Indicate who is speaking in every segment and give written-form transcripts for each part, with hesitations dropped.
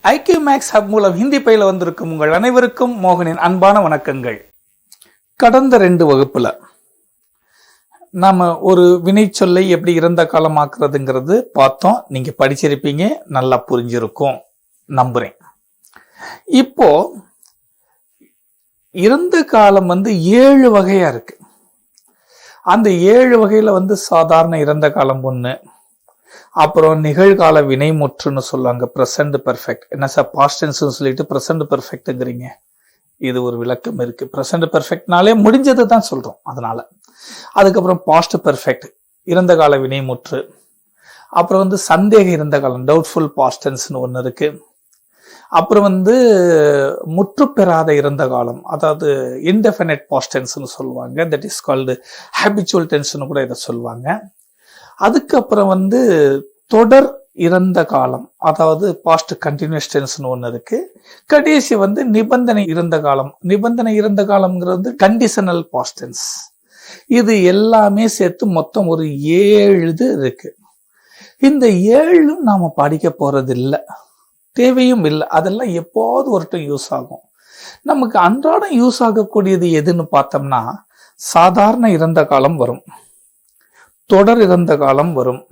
Speaker 1: IQ maths hub மூலம் ஹிந்தி பயில வந்திருக்கும் உங்கள் அனைவருக்கும் மோகனின் அன்பான வணக்கங்கள். கடந்த 2 வகுப்புல நாம ஒரு வினை சொல்லை எப்படி இறந்த காலமாக்குறதுங்கிறது பார்த்தோம். நீங்க படிச்சிருப்பீங்க, நல்லா புரிஞ்சிருக்கும் நம்புறேன். இப்போ இறந்த காலம் 7 வகையா இருக்கு. அந்த 7 வகையில சாதாரண இறந்த காலம் ஒண்ணு, அப்புறம் நிகழ்கால வினைமுற்றுன்னு சொல்லுவாங்க, பிரசன்ட் பெர்ஃபெக்ட். என்ன சார் பாஸ்ட் டென்ஸ்னு சொல்லிட்டு பிரசன்ட் பெர்ஃபெக்ட்ங்கிறீங்க? இது ஒரு விளக்கம் இருக்கு. பிரசன்ட் பெர்ஃபெக்ட்னாலே முடிஞ்சதை தான் சொல்றோம், அதனால. அதுக்கப்புறம் பாஸ்ட் பெர்ஃபெக்ட் இறந்த கால வினைமுற்று, அப்புறம் சந்தேக இறந்த காலம் டவுட்ஃபுல் பாஸ்ட் டென்ஸ்னு ஒன்று இருக்கு. அப்புறம் முற்று பெறாத இறந்த காலம், அதாவது இன்டெஃபினைட் பாஸ்ட் டென்ஸ்னு சொல்லுவாங்க. தட் இஸ் கால்டு ஹேபிச்சுவல் டென்ஸ்னு கூட இதை சொல்லுவாங்க. அதுக்கப்புறம் தொடர் இறந்த காலம், அதாவது பாஸ்ட் கண்டினியூஸ் டென்ஸ்னு ஒன்று இருக்கு. கடைசி நிபந்தனை இறந்த காலம். நிபந்தனை இறந்த காலம்ங்கிறது கண்டிஷனல் பாஸ்ட் டென்ஸ். இது எல்லாமே சேர்த்து மொத்தம் ஒரு 7 இருக்கு. இந்த 7 நாம படிக்க போறது இல்லை, தேவையும் இல்லை. அதெல்லாம் எப்போது ஒரு யூஸ் ஆகும். நமக்கு அன்றாடம் யூஸ் ஆகக்கூடியது எதுன்னு பார்த்தோம்னா, சாதாரண இறந்த காலம் வரும், தொடர் இறந்த காலம் வரும்,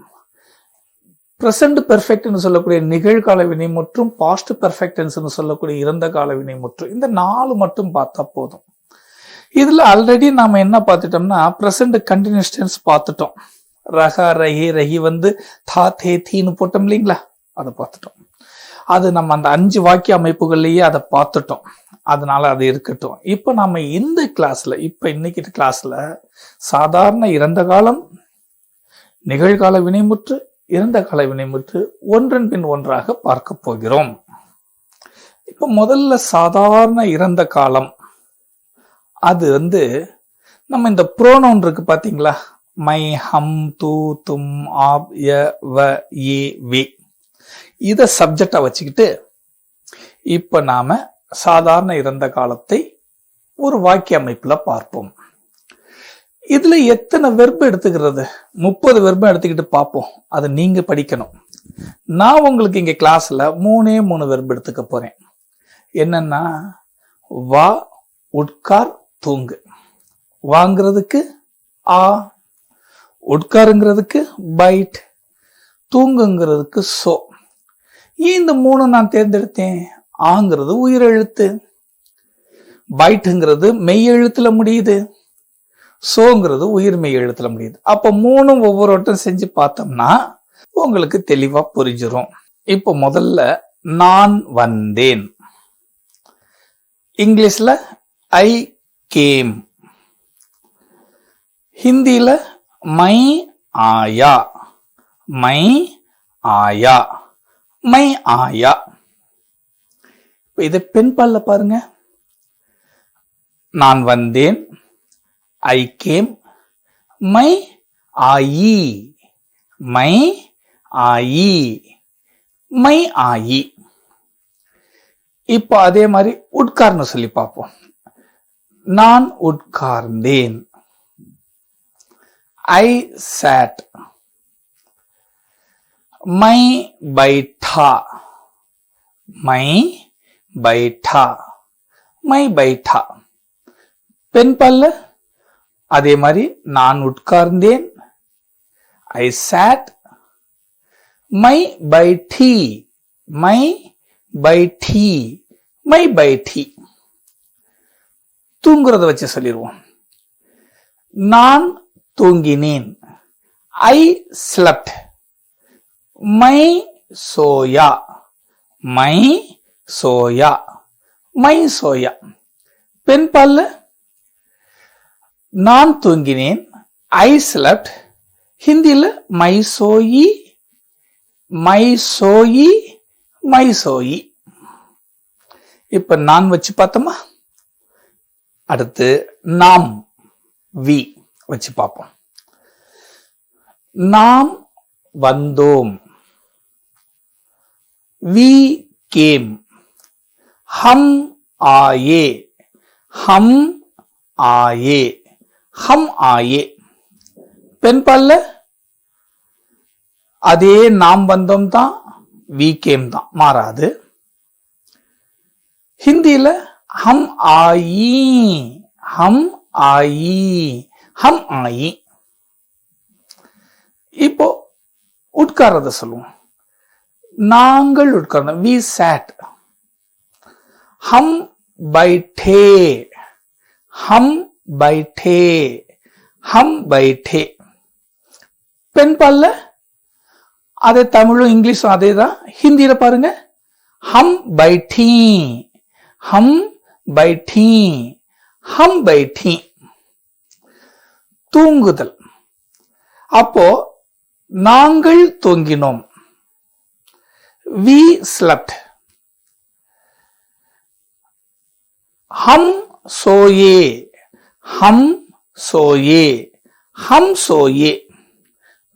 Speaker 1: பிரசன்ட் பெர்ஃபெக்ட்னு சொல்லக்கூடிய நிகழ்கால வினைமுற்றும், பாஸ்ட் பெர்ஃபெக்ட்னு சொல்லக்கூடிய இறந்த கால வினைமுற்றும். இந்த 4 மட்டும் பார்த்தா போதும். இதுல ஆல்ரெடி நாம என்ன பார்த்துட்டோம்னா, பிரசன்ட் கண்டினியூஸ் டென்ஸ் பார்த்துட்டோம். ரஹா ரஹி ரஹி தா தே தீன்னு போட்டோம் இல்லைங்களா, அதை பார்த்துட்டோம். அது நம்ம அந்த 5 வாக்கிய அமைப்புகள்லயே அதை பார்த்துட்டோம், அதனால அது இருக்கட்டும். இப்ப நம்ம இந்த கிளாஸ்ல, இன்னைக்கு கிளாஸ்ல சாதாரண இறந்த காலம், நிகழ்கால வினைமுற்று, இறந்த கால வினைமுற்று ஒன்றன் பின் ஒன்றாக பார்க்க போகிறோம். இப்ப முதல்ல சாதாரண இறந்த காலம், அது நம்ம இந்த ப்ரோனவுன் இருக்கு பாத்தீங்களா, மை, ஹம், தூ, தும், ஆப், ய, வ, ஏ, வே, இத சப்ஜெக்டா வச்சுக்கிட்டு இப்ப நாம சாதாரண இறந்த காலத்தை ஒரு வாக்கிய அமைப்புல பார்ப்போம். இதுல எத்தனை வெர்பு எடுத்துக்கிறது? 30 வெர்பு எடுத்துக்கிட்டு பார்ப்போம். அதை நீங்க படிக்கணும். நான் உங்களுக்கு இங்க கிளாஸ்ல 3 வெர்பு எடுத்துக்க போறேன். என்னன்னா, வா, உட்கார், தூங்கு. வாங்கிறதுக்கு ஆ, உட்காருங்கிறதுக்கு பைட், தூங்குங்கிறதுக்கு சோ. ஏன் இந்த 3 நான் தேர்ந்தெடுத்தேன்? ஆங்கிறது உயிரெழுத்து, பைட்டுங்கிறது மெய் எழுத்துல முடியுது, சோங்கிறது உயிர்மெய் எழுத்துல முடியுது. அப்ப 3 ஒவ்வொருவட்டும் செஞ்சு பார்த்தோம்னா உங்களுக்கு தெளிவா புரிஞ்சிடும். இப்ப முதல்ல நான் வந்தேன். இங்கிலீஷ்ல ஐ கேம், ஹிந்தியில மை ஆயா, மை ஆயா, மை ஆயா. இதை பெண் பால்ல பாருங்க. நான் வந்தேன், ஐ கேம், மை ஆயி, மை ஆயி, மை ஆயி. இப்போ அதே மாதிரி உட்கார்ந்து சொல்லி பார்ப்போம். நான் உட்கார்ந்தேன், ஐ sat, மை பைட்டா, மை பைட்டா, மை பைட்டா. பெண் பல்ல அதே மாதிரி நான் உட்கார்ந்தேன், ஐ sat, மை பைட்டி, மை பைட்டி, மை பைட்டி. தூங்குறத வச்சு சொல்லிடுவோம். நான் தூங்கினேன், ஐ slept, மை சோயா, மை சோயா, மை சோயா. பெண் பல்ல நான் தூங்கினேன், ஐ slept, ஹிந்தியில மை சோயி, மை சோயி, மை சோயி. இப்ப நான் வச்சு பார்த்தோமா, அடுத்து நாம், வி வச்சு பார்ப்போம். நாம் வந்தோம், வி கேம், ஹம் ஆயே, ஹம் ஆயே, ஹம் ஆயே. பெண் பல்ல அதே நாம் வந்தோம் தான், வி கேம் தான், மாறாது. ஹிந்தியில ஹம் ஆயி, ஹம் ஆயி, ஹம் ஆயி. இப்போ உட்கார்றத சொல்லுவோம். நாங்கள் உட்கார்ந்தோம், we sat. ஹம் பைठे, ஹம் பைठे, ஹம் பைठे. பெண்பால்ல அதே தமிழும் இங்கிலீஷும் அதே தான். ஹிந்தியில பாருங்க, ஹம் பைठी, ஹம் பைठी, ஹம் பைठी. தூங்குதல். அப்போ நாங்கள் தூங்கினோம், we slept. हम सोए, हम सोए, हम सोए.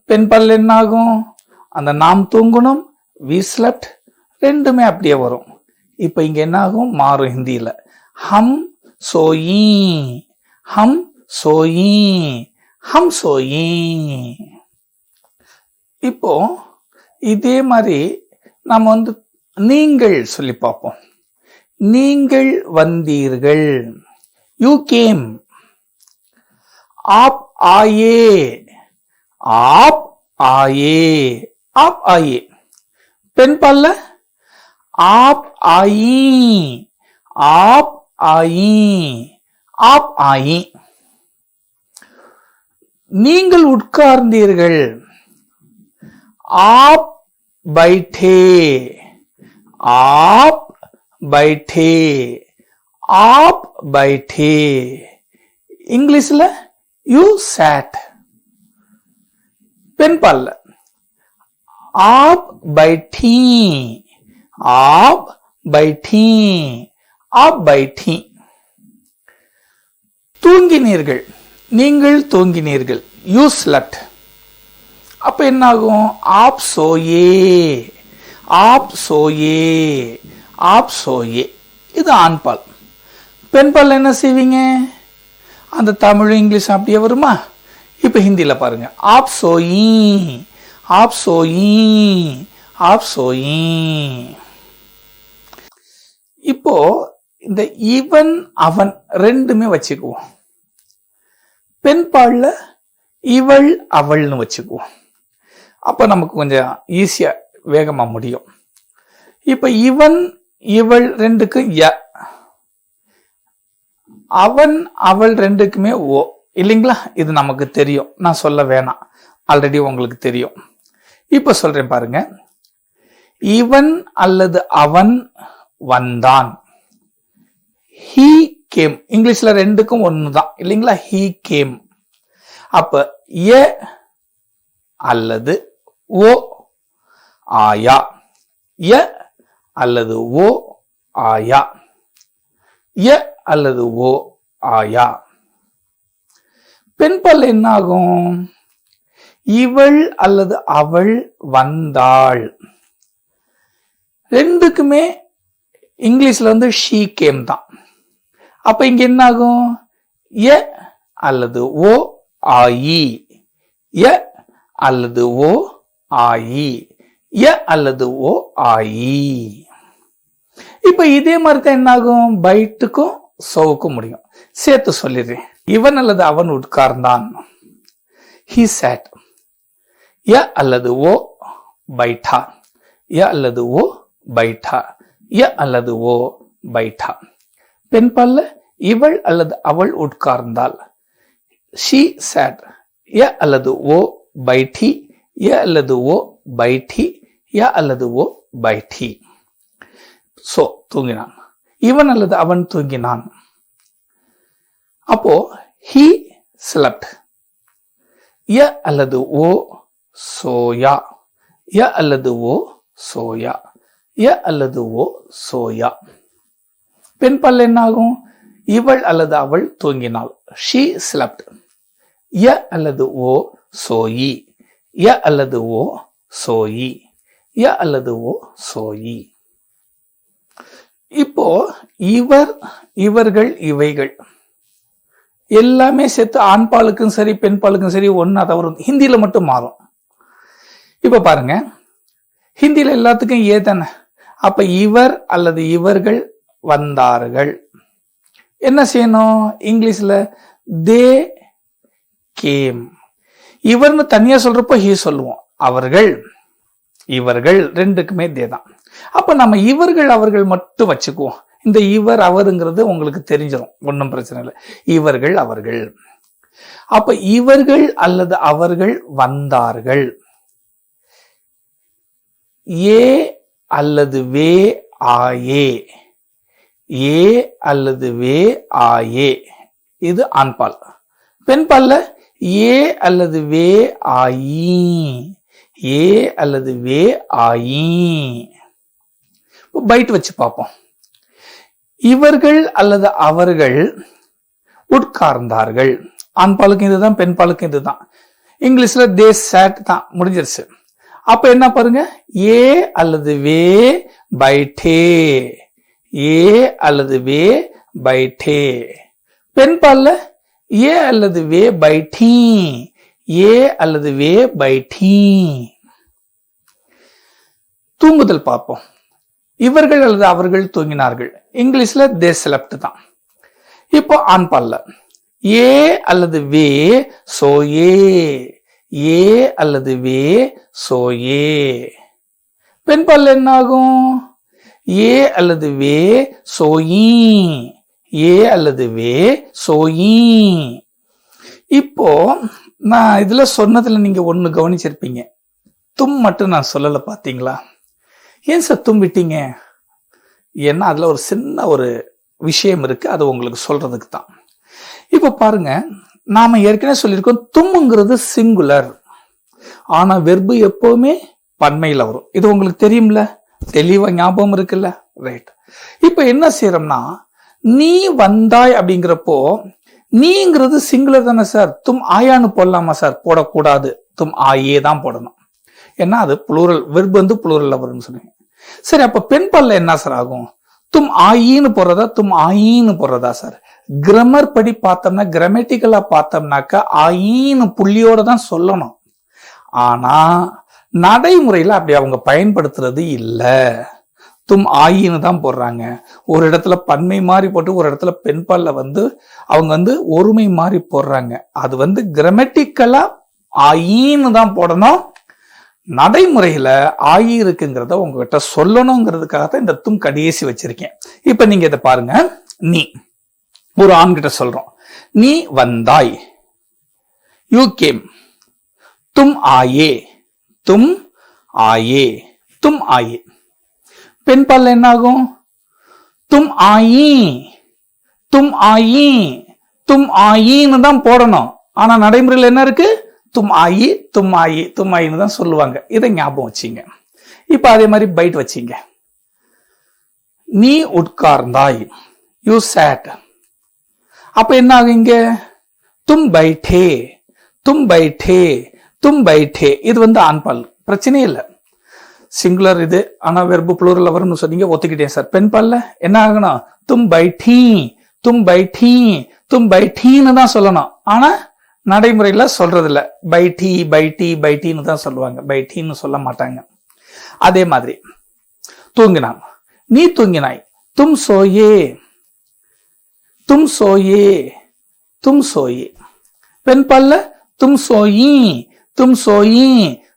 Speaker 1: பெண்பால் என்ன ஆகும்? அந்த நாம் தூங்கணும், we slept, ரெண்டுமே அப்படியே வரும். இப்ப இங்க என்ன ஆகும்? மாறும் ஹிந்தியில. ஹம் சோயி, ஹம் சோயி, ஹம் சோயி. இப்போ இதே மாதிரி நம்ம நீங்கள் சொல்லி பார்ப்போம். நீங்கள் வந்தீர்கள், யூ கேம். आप आए, आप आए, आप आए. பெண்பால்ல आप आई, आप आई, आप आई. நீங்கள் உட்கார்ந்தீர்கள், आप बैठे, आप बैठे, आप बैठे. इंग्लिशல you sat. பெண்பால்ல आप बैठी, आप बैठी, आप बैठी. தூங்கினீர்கள், நீங்கள் தூங்கினீர்கள், you slept. அப்ப என்ன ஆகும்? आप सोए, आप सोए, आप सोए. இது ஆண்பால். பெண்பால் என்ன செய்வீங்க? அந்த தமிழ் இங்கிலீஷ் அப்படியே வருமா? இப்ப ஹிந்தியில பாருங்க, आप सोई, आप सोई, आप सोई. இப்போ இந்த இவன் அவன் ரெண்டுமே வச்சுக்குவோம். பெண்பால்ல இவள் அவள்னு வச்சுக்குவோம். அப்ப நமக்கு கொஞ்சம் ஈஸியா வேகமா முடியும். இப்ப இவன் இவள் ரெண்டுக்கு ய, அவன் அவள் ரெண்டுக்குமே ஓ, இல்லைங்களா? இது நமக்கு தெரியும், நான் சொல்ல வேணாம், ஆல்ரெடி உங்களுக்கு தெரியும். இப்ப சொல்றேன் பாருங்க. இவன் அல்லது அவன் வந்தான், he came. இங்கிலீஷ்ல ரெண்டுக்கும் ஒண்ணுதான், இல்லைங்களா? he came. அப்ப ய அல்லது ஓ ஆயா, ய அல்லது ஓ ஆயா, ய அல்லது ஓ ஆயா. பெண்பால் என்ன ஆகும்? இவள் அல்லது அவள் வந்தாள். ரெண்டுக்குமே இங்கிலீஷ்ல she came தான். அப்ப இங்க என்ன ஆகும்? ய அல்லது ஓ ஆயி, ய அல்லது ஓ ஆயி, ய அல்லது ஓ ஆயி. இப்ப இதே மாதிரி தான் என்ன ஆகும்? பைட்டுக்கும் சோவுக்கும் முடியும். சேர்த்து சொல்லிடுறேன். இவன் அல்லது அவன் உட்கார்ந்தான், he sat. ய அல்லது ஓ பைட்டா, ய அல்லது ஓ பைட்டா, ய அல்லது ஓ பைட்டா. பெண்பால்ல இவள் அல்லது அவள் உட்கார்ந்தாள், she sat. ய அல்லது ஓ பைட்டி, ய அல்லது ஓ பைட்டி, ய அல்லது ஓ பைட்டி. சோ தூங்கினான். இவன் அல்லது அவன் தூங்கினான். அப்போ he slept. ய அல்லது ஓ சோயா, ய அல்லது ஓ சோயா, ய அல்லது ஓ சோயா. பெண்பால் என்ன ஆகும்? இவள் அல்லது அவள் தூங்கினாள், she slept. ய அல்லது ஓ சோயி, ய அல்லது ஓ சோயி, ய அல்லது ஓ சோயி. இப்போ இவர் இவர்கள் இவைகள் எல்லாமே சேர்த்து ஆண்பாலுக்கும் சரி பெண்பாலுக்கும் சரி ஒன்னா தவறும். ஹிந்தியில மட்டும் மாறும். இப்ப பாருங்க, ஹிந்தியில எல்லாத்துக்கும் ஏ தானே. அப்ப இவர் அல்லது இவர்கள் வந்தார்கள். என்ன செய்யணும்? இங்கிலீஷ்ல தே கேம். இவர்னு தனியா சொல்றப்போ ஹீ சொல்லுவோம். அவர்கள், இவர்கள் ரெண்டுக்குமே தே தான். அப்ப நம்ம இவர்கள் அவர்கள் மட்டும் வச்சுக்குவோம். இந்த இவர் அவருங்கிறது உங்களுக்கு தெரிஞ்சிடும், ஒன்றும் பிரச்சனை இல்லை. இவர்கள் அவர்கள். அப்ப இவர்கள் அல்லது அவர்கள் வந்தார்கள். ஏ அல்லது வே ஆயே, ஏ அல்லது வே ஆயே, இது ஆண்பால். பெண்பால்ல ஏ அல்லது வே ஆயி, ஏ அல்லது வே ஆயி. பைட் வச்சு பார்ப்போம். இவர்கள் அல்லது அவர்கள் உட்கார்ந்தார்கள். ஆண்பாலுக்கும் இதுதான், பெண்பாலுக்கும் இதுதான். இங்கிலீஷ்ல தே சாட் தான், முடிஞ்சிருச்சு. அப்ப என்ன பாருங்க, ஏ அல்லது வே பைட்டே, ஏ அல்லது வே பைட்டே. பெண்பால்ல ஏ அல்லது வே பைட்டி, ஏ அல்லது வே பைட்டி. தூங்குதல் பார்ப்போம். இவர்கள் அல்லது அவர்கள் தூங்கினார்கள். இங்கிலீஷ்ல தே ஸ்லெப்ட் தான். இப்போ ஆண்பால்ல ஏ அல்லது வே சோயே, ஏ அல்லது வே சோயே. பெண்பால்ல என்ன ஆகும்? ஏ அல்லது வே சோயி, ஏ அல்லது வே சோயி. இப்போ நான் இதுல சொன்னதுல நீங்க ஒண்ணு கவனிச்சிருப்பீங்க, தும் மட்டும் நான் சொல்லல. பாத்தீங்களா? ஏன் சார் தும் விட்டீங்க? ஏன்னா அதுல ஒரு சின்ன ஒரு விஷயம் இருக்கு, அது உங்களுக்கு சொல்றதுக்கு தான். இப்ப பாருங்க, நாம ஏற்கனவே சொல்லியிருக்கோம், தும்ங்கிறது சிங்குலர், ஆனா வெர்பு எப்பவுமே பன்மையில வரும். இது உங்களுக்கு தெரியும்ல, தெளிவா ஞாபகம் இருக்குல்ல? ரைட். இப்ப என்ன செய்யறோம்னா, நீ வந்தாய் அப்படிங்கிறப்போ நீங்கிறது சிங்குலர் தானே சார், தும் ஆயான்னு போடலாமா சார்? போடக்கூடாது, தும் ஆயே தான் போடணும். ஏன்னா அது புளூரல், வெர்பு வந்து புளூரல்ல வரும்னு சொன்னீங்க. சரி, அப்ப பெண்பால்ல என்ன சார் ஆகும்? தும் ஆயின்னு போடுறதா தும் ஆயின்னு போடுறதா சார்? கிராமர் படி பார்த்தோம்னா, கிராமட்டிக்கலா பார்த்தோம்னாக்கா ஆயின்னு புள்ளியோட தான் சொல்லணும். ஆனா நடைமுறையில அப்படி அவங்க பயன்படுத்துறது இல்ல, தும் ஆயின்னு தான் போடுறாங்க. ஒரு இடத்துல பன்மை மாதிரி போட்டு ஒரு இடத்துல பெண்பால்ல வந்து அவங்க வந்து ஒருமை மாதிரி போடுறாங்க. அது வந்து கிராமட்டிக்கலா ஆயின்னு தான் போடணும். நடைமுறையில ஆயி இருக்குங்கிறத உங்ககிட்ட சொல்லணுங்கிறதுக்காக தான் இந்த தும் கடைசி வச்சிருக்கேன். இப்ப நீங்க இதை பாருங்க. நீ ஒரு ஆண்கிட்ட சொல்றோம், நீ வந்தாய், யூ கேம். தும் ஆயே, தும் ஆயே, தும் ஆயே. பெண்பால்ல என்ன ஆகும்? தும் ஆயி, தும் ஆயி, தும் ஆயின்னு தான் போடணும். ஆனா நடைமுறையில் என்ன இருக்கு? தும் ஆயி, தும் ஆயி, தும் ஆயின்னு தான் சொல்லுவாங்க. இதை ஞாபகம் வச்சிங்க. இப்ப அதே மாதிரி பைட் வச்சிங்க. நீ உட்கார்ந்தாய், யூ சாட். அப்ப என்ன ஆகுங்க? தும் பைட்டே, தும் பைட்டே, தும் பைட்டே. இது வந்து ஆண்பால், பிரச்சனையே இல்லை, சிங்குலர் இது. ஆனா வெர்பு புளூரல்ல வரும்னு சொன்னீங்க, ஒத்துக்கிட்டேன் சார். பெண்பால்ல என்ன ஆகணும்? தும் பைட்டி, தும் பைட்டி, தும் பைட்டின்னு தான் சொல்லணும். ஆனா நடைமுறையில சொல்றது இல்ல, பைட்டி பைட்டி பைட்டின்னு தான் சொல்லுவாங்க, பைட்டின்னு சொல்ல மாட்டாங்க. அதே மாதிரி தூங்கினான், நீ தூங்கினாய், தும் சோயே, தும் சோயே, தும் சோயே. பெண்பால்ல தும் சோயி, தும் சோயி,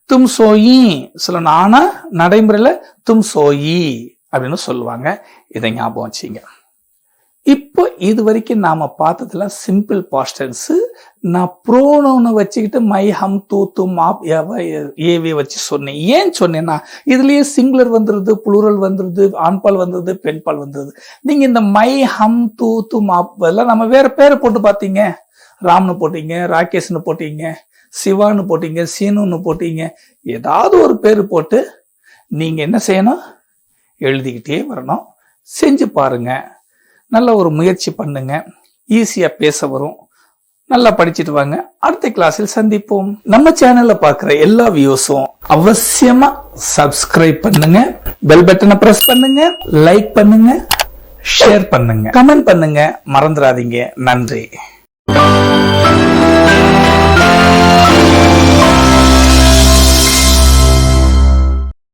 Speaker 1: தும் சோயி சொல்லணும். ஆனா நடைமுறையில தும் சோயி அப்படின்னு சொல்லுவாங்க. இதை ஞாபகம் வச்சுங்க. இப்போ இது வரைக்கும் நாம பார்த்ததுல சிம்பிள் பாஸ்ட் டென்ஸ். நான் ப்ரோனவுனை வச்சுக்கிட்டு மை, ஹம், தூ, தும், ஆப், ஏவே வச்சு சொன்னேன். ஏன் சொன்னேன்னா இதுலயே சிங்குலர் வந்துருது, புளூரல் வந்துருது, ஆண்பால் வந்துருது, பெண்பால் வந்துருது. நீங்க இந்த மை, ஹம், தூ, தும், ஆப் எல்லாம் நம்ம வேற பேரை போட்டு பார்த்தீங்க. ராம்னு போட்டீங்க, ராகேஷ்னு போட்டீங்க, சிவான்னு போட்டீங்க, சீனுன்னு போட்டீங்க. ஏதாவது ஒரு பேரு போட்டு நீங்க என்ன செய்யணும்? எழுதிக்கிட்டே வரணும். செஞ்சு பாருங்க. நல்ல ஒரு முயற்சி பண்ணுங்க. ஈஸியா பேச வரும். நல்லா படிச்சுட்டு வாங்க. அடுத்த கிளாஸில் சந்திப்போம். நம்ம சேனல்ல பார்க்குற எல்லா வியூஸும் அவசியமா சப்ஸ்கிரைப் பண்ணுங்க, பெல் பட்டனை பிரஸ் பண்ணுங்க, லைக் பண்ணுங்க, ஷேர் பண்ணுங்க, கமெண்ட் பண்ணுங்க, மறந்துடாதீங்க. நன்றி.